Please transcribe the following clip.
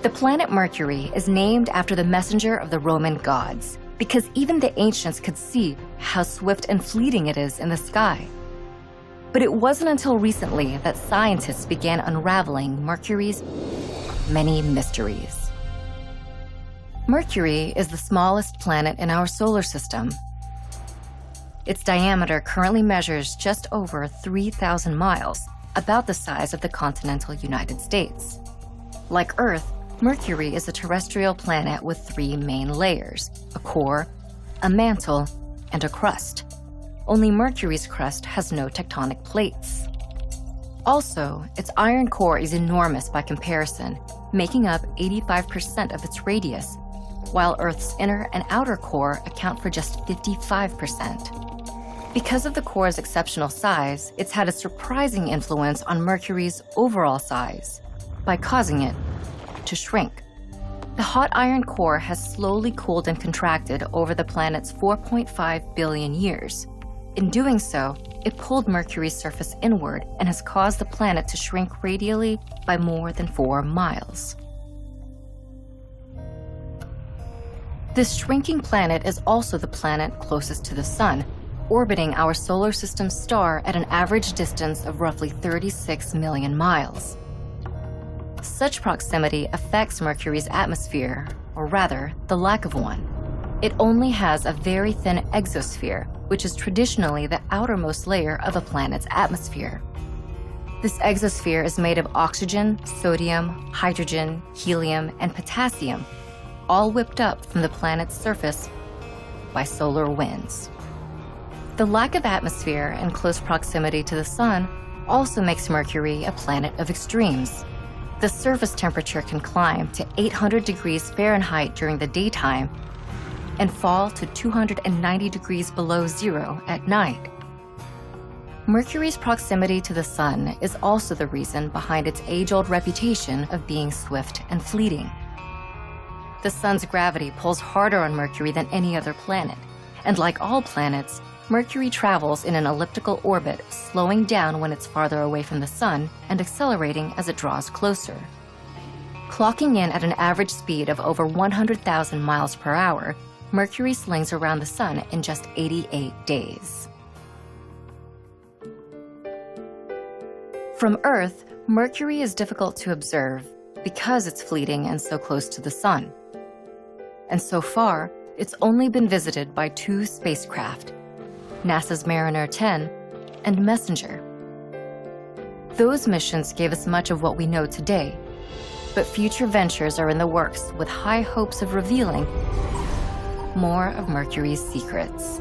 The planet Mercury is named after the messenger of the Roman gods, because even the ancients could see how swift and fleeting it is in the sky. But it wasn't until recently that scientists began unraveling Mercury's many mysteries. Mercury is the smallest planet in our solar system. Its diameter currently measures just over 3,000 miles, about the size of the continental United States. Like Earth, Mercury is a terrestrial planet with three main layers: a core, a mantle, and a crust. Only Mercury's crust has no tectonic plates. Also, its iron core is enormous by comparison, making up 85% of its radius, while Earth's inner and outer core account for just 55%. Because of the core's exceptional size, it's had a surprising influence on Mercury's overall size by causing it to shrink. The hot iron core has slowly cooled and contracted over the planet's 4.5 billion years. In doing so, it pulled Mercury's surface inward and has caused the planet to shrink radially by more than 4 miles. This shrinking planet is also the planet closest to the Sun, orbiting our solar system star at an average distance of roughly 36 million miles. Such proximity affects Mercury's atmosphere, or rather, the lack of one. It only has a very thin exosphere, which is traditionally the outermost layer of a planet's atmosphere. This exosphere is made of oxygen, sodium, hydrogen, helium, and potassium, all whipped up from the planet's surface by solar winds. The lack of atmosphere and close proximity to the Sun also makes Mercury a planet of extremes. The surface temperature can climb to 800 degrees Fahrenheit during the daytime and fall to 290 degrees below zero at night. Mercury's proximity to the Sun is also the reason behind its age-old reputation of being swift and fleeting. The Sun's gravity pulls harder on Mercury than any other planet, and like all planets, Mercury travels in an elliptical orbit, slowing down when it's farther away from the Sun and accelerating as it draws closer. Clocking in at an average speed of over 100,000 miles per hour, Mercury slings around the Sun in just 88 days. From Earth, Mercury is difficult to observe because it's fleeting and so close to the Sun. And so far, it's only been visited by 2 spacecraft, NASA's Mariner 10 and Messenger. Those missions gave us much of what we know today, but future ventures are in the works with high hopes of revealing more of Mercury's secrets.